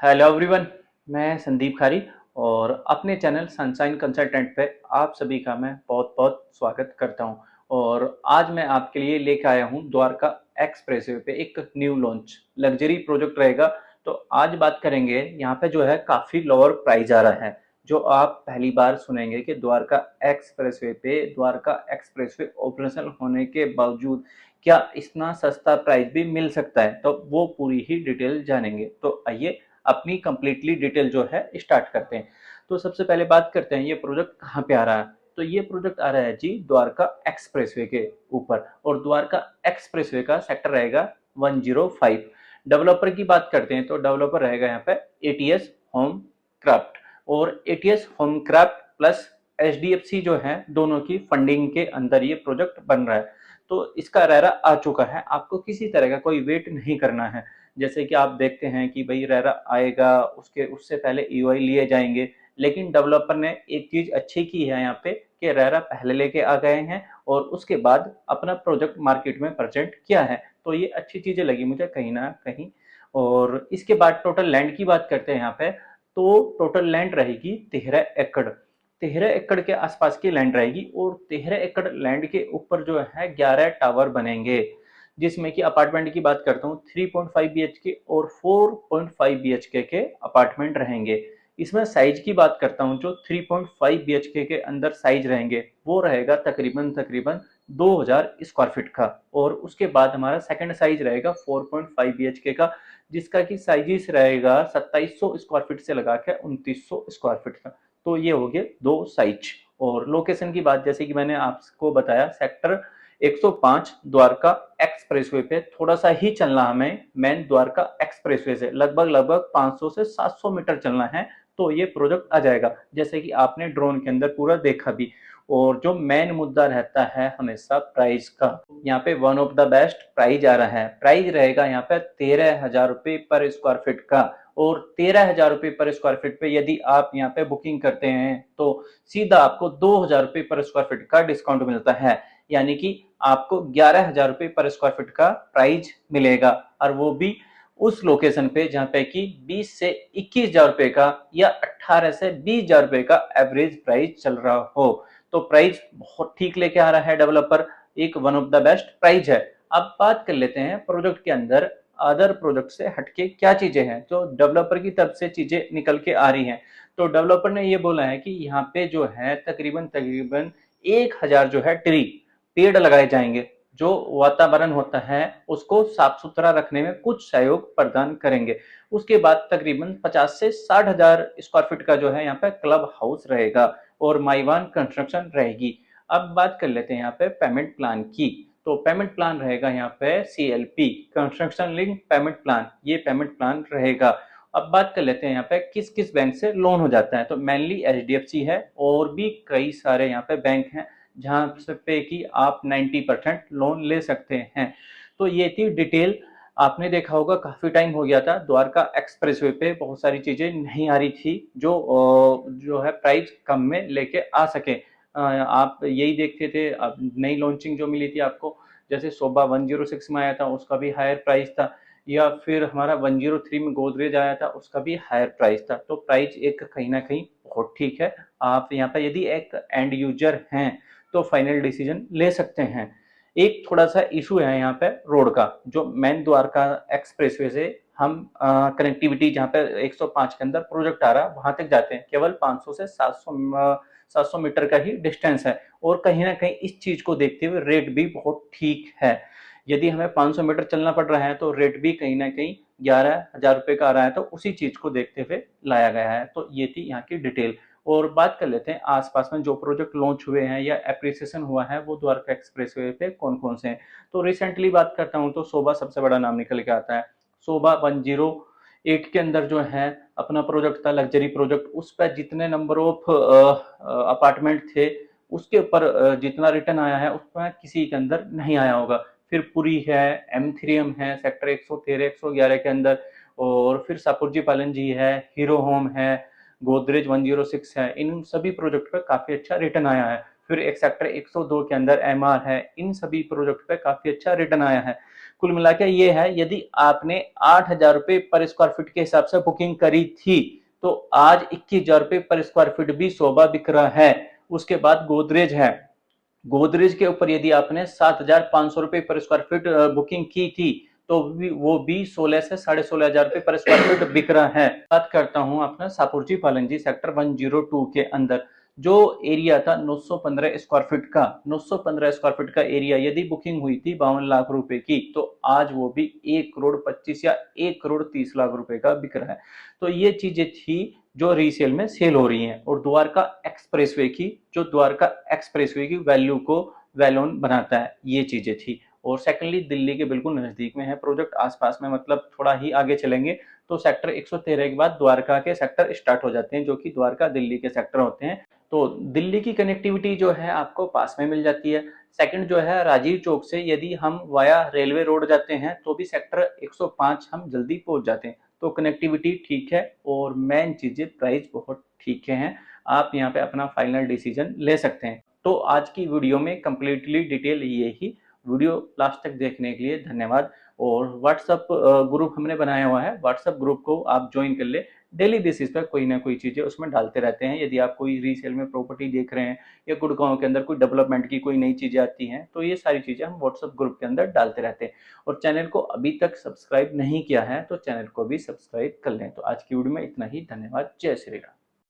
Hello everyone. मैं संदीप खारी और अपने चैनल सनशाइन कंसल्टेंट पे आप सभी का मैं बहुत बहुत स्वागत करता हूं। और आज मैं आपके लिए लेकर आया हूं द्वारका एक्सप्रेसवे पे एक न्यू लॉन्च लग्जरी प्रोजेक्ट रहेगा। तो आज बात करेंगे यहाँ पे जो है काफ़ी लोअर प्राइस आ रहा है, जो आप पहली बार सुनेंगे कि द्वारका एक्सप्रेसवे ऑपरेशनल होने के बावजूद क्या इतना सस्ता प्राइस भी मिल सकता है, तो वो पूरी ही डिटेल जानेंगे। तो आइए अपनी कंप्लीटली डिटेल जो है स्टार्ट करते हैं। तो सबसे पहले बात करते हैं ये प्रोजेक्ट कहाँ पे आ रहा है। तो ये प्रोजेक्ट आ रहा है जी द्वारका एक्सप्रेसवे के ऊपर, और द्वारका एक्सप्रेसवे का सेक्टर रहेगा 105। डेवलपर की बात करते हैं तो डेवलपर रहेगा यहाँ पे एटीएस होम क्राफ्ट, और ATS home craft plus HDFC जो है, दोनों की फंडिंग के अंदर ये प्रोजेक्ट बन रहा है। तो इसका रेरा आ चुका है, आपको किसी तरह का कोई वेट नहीं करना है। जैसे कि आप देखते हैं कि भाई रेरा आएगा, उससे पहले ईओआई लिए जाएंगे, लेकिन डेवलपर ने एक चीज अच्छी की है यहाँ पे कि रेरा पहले लेके आ गए हैं और उसके बाद अपना प्रोजेक्ट मार्केट में प्रेजेंट किया है। तो ये अच्छी चीजें लगी मुझे कहीं ना कहीं। और इसके बाद टोटल लैंड की बात करते हैं यहाँ पे। तो टोटल लैंड रहेगी 13 एकड़। 13 एकड़ के आसपास की लैंड रहेगी, और 13 एकड़ लैंड के ऊपर जो है 11 टावर बनेंगे, जिसमें कि अपार्टमेंट की बात करता हूँ 3.5 बीएचके और 4.5 बीएचके के अपार्टमेंट रहेंगे। इसमें साइज की बात करता हूँ, जो 3.5 बीएचके के अंदर साइज रहेंगे वो रहेगा तकरीबन तकरीबन 2000 स्क्वायर फीट का। और उसके बाद हमारा सेकंड साइज रहेगा 4.5 बीएचके का, जिसका कि साइजिस रहेगा 2700 स्क्वायर फीट से लगा के 2900 स्क्वायर फीट का। तो ये हो गए दो साइज। और लोकेशन की बात, जैसे कि मैंने आपको बताया, सेक्टर 105 द्वारका एक्सप्रेसवे पे थोड़ा सा ही चलना, हमें मेन द्वारका एक्सप्रेसवे से लगभग लगभग 500 से 700 मीटर चलना है, तो ये प्रोजेक्ट आ जाएगा, जैसे कि आपने ड्रोन के अंदर पूरा देखा भी। और जो मेन मुद्दा रहता है हमेशा प्राइस का, यहाँ पे one of the best price आ रहा है। प्राइस रहेगा यहाँ पे 13,000 रुपये पर स्क्वायर फीट का। और 13,000 रुपये पर स्क्वायर फीट पे यदि आप यहाँ पे बुकिंग करते हैं तो सीधा आपको 2,000 रुपये पर स्क्वायर फीट का डिस्काउंट मिलता है, यानी कि आपको 11,000 रुपये पर स्क्वायर फीट का प्राइस मिलेगा। और वो भी उस लोकेशन पे जहाँ पे कि 20 से 21,000 रुपये का या 18 से 20,000 रुपये का एवरेज प्राइस चल रहा हो। तो प्राइस बहुत ठीक लेके आ रहा है डेवलपर, एक one of the best price है। अब बात कर लेते हैं प्रोजेक्ट के अंदर अदर प्रोजेक्ट से हटके क्या चीजें हैं, तो डेवलपर की तरफ से चीजें निकल के आ रही हैं। तो डेवलपर ने ये बोला है कि यहाँ पे जो है तकरीबन तकरीबन 1,000 जो है ट्री पेड़ लगाए जाएंगे, जो वातावरण होता है उसको साफ सुथरा रखने में कुछ सहयोग प्रदान करेंगे। उसके बाद तकरीबन 50 से 60,000 स्क्वायर फीट का जो है यहाँ पे क्लब हाउस रहेगा, और माइवान कंस्ट्रक्शन रहेगी। अब बात कर लेते हैं यहाँ पे पेमेंट प्लान की। तो पेमेंट प्लान रहेगा यहाँ पे CLP, construction link payment plan, ये पेमेंट प्लान रहेगा। अब बात कर लेते हैं यहाँ पे किस किस बैंक से लोन हो जाता है। तो मेनली एचडीएफसी है, और भी कई सारे यहाँ पे बैंक हैं जहाँ पे कि आप 90% लोन ले सकते हैं। तो ये थी डिटेल। आपने देखा होगा काफी टाइम हो गया था द्वारका एक्सप्रेसवे पे बहुत सारी चीजें नहीं आ रही थी, जो है प्राइस कम में लेके आ सके। आप यही देखते थे। अब नई लॉन्चिंग जो मिली थी आपको, जैसे सोबा 106 में आया था, उसका भी हायर प्राइस था, या फिर हमारा 103 में गोदरेज आया था, उसका भी हायर प्राइस था। तो प्राइस एक कहीं ना कहीं बहुत ठीक है। आप यहाँ पे यदि एक एंड यूजर हैं तो फाइनल डिसीजन ले सकते हैं। एक थोड़ा सा इशू है यहाँ पे रोड का, जो मेन द्वारका एक्सप्रेसवे से हम कनेक्टिविटी जहाँ पे 105 के अंदर प्रोजेक्ट आ रहा है वहां तक जाते हैं, केवल 500 से 700 मीटर का ही डिस्टेंस है। और कहीं ना कहीं इस चीज को देखते हुए रेट भी बहुत ठीक है। यदि हमें 500 मीटर चलना पड़ रहा है तो रेट भी कहीं ना कहीं 11,000 रुपये का आ रहा है, तो उसी चीज को देखते हुए लाया गया है। तो ये थी यहाँ की डिटेल। और बात कर लेते हैं आसपास में जो प्रोजेक्ट लॉन्च हुए हैं या एप्रिसिएशन हुआ है वो द्वारका एक्सप्रेसवे पे कौन कौन से हैं। तो रिसेंटली बात करता हूँ तो शोभा सबसे बड़ा नाम निकल के आता है। शोभा 108 के अंदर जो है अपना प्रोजेक्ट था लग्जरी प्रोजेक्ट, उस पर जितने नंबर ऑफ अपार्टमेंट थे उसके ऊपर जितना रिटर्न आया है उसमें किसी के अंदर नहीं आया होगा। फिर पुरी है, एम3एम है सेक्टर 113 111 के अंदर, और फिर सापुरजी पालन जी है, हीरो होम है, गोदरेज 106 है। इन सभी प्रोजेक्ट पे काफी अच्छा रिटर्न आया है। फिर एक सेक्टर 102 के अंदर एमआर है, इन सभी प्रोजेक्ट पे काफी अच्छा रिटर्न आया है। कुल मिला के ये है, यदि आपने 8,000 रुपये पर स्क्वायर फीट के हिसाब से बुकिंग करी थी तो आज 21,000 रुपये पर स्क्वायर फीट भी शोभा बिक रहा है। उसके बाद गोदरेज है, गोदरेज के ऊपर यदि आपने 7,500 रुपये पर स्क्वायर फीट बुकिंग की थी तो वो भी 16 से 16,500 रुपये पर स्क्वायर फीट बिक रहा है। बात करता हूं अपना सापुरजी पालनजी सेक्टर 102 के अंदर जो एरिया था 915 स्क्वायर फीट का, 915 स्क्वायर फीट का एरिया यदि बुकिंग हुई थी 52 लाख रुपए की तो आज वो भी 1,25 या 1,30 लाख रुपए का बिक रहा है। तो ये चीजें थी जो रीसेल में सेल हो रही हैं। और द्वारका एक्सप्रेसवे की, जो द्वारका एक्सप्रेसवे की वैल्यू को वैलोन बनाता है, ये चीजें थी। और सेकेंडली दिल्ली के बिल्कुल नजदीक में है प्रोजेक्ट, आसपास में, मतलब थोड़ा ही आगे चलेंगे तो सेक्टर 113 के बाद द्वारका के सेक्टर स्टार्ट हो जाते हैं, जो कि द्वारका दिल्ली के सेक्टर होते हैं। तो दिल्ली की कनेक्टिविटी जो है आपको पास में मिल जाती है। सेकंड जो है राजीव चौक से यदि हम वाया रेलवे रोड जाते हैं तो भी सेक्टर 105 हम जल्दी पहुंच जाते हैं। तो कनेक्टिविटी ठीक है और मेन चीजें प्राइस बहुत ठीक है। आप यहाँ पे अपना फाइनल डिसीजन ले सकते हैं। तो आज की वीडियो में कंप्लीटली डिटेल ये ही। वीडियो लास्ट तक देखने के लिए धन्यवाद। और व्हाट्सअप ग्रुप हमने बनाया हुआ है, व्हाट्सअप ग्रुप को आप ज्वाइन कर ले। डेली बेसिस पर कोई ना कोई चीजें उसमें डालते रहते हैं। यदि आप कोई रीसेल में प्रॉपर्टी देख रहे हैं या गुड़गांव के अंदर कोई डेवलपमेंट की कोई नई चीजें आती हैं तो ये सारी चीजें हम व्हाट्सएप ग्रुप के अंदर डालते रहते हैं। और चैनल को अभी तक सब्सक्राइब नहीं किया है तो चैनल को भी सब्सक्राइब कर लें। तो आज की वीडियो में इतना ही। धन्यवाद। जय श्री राम।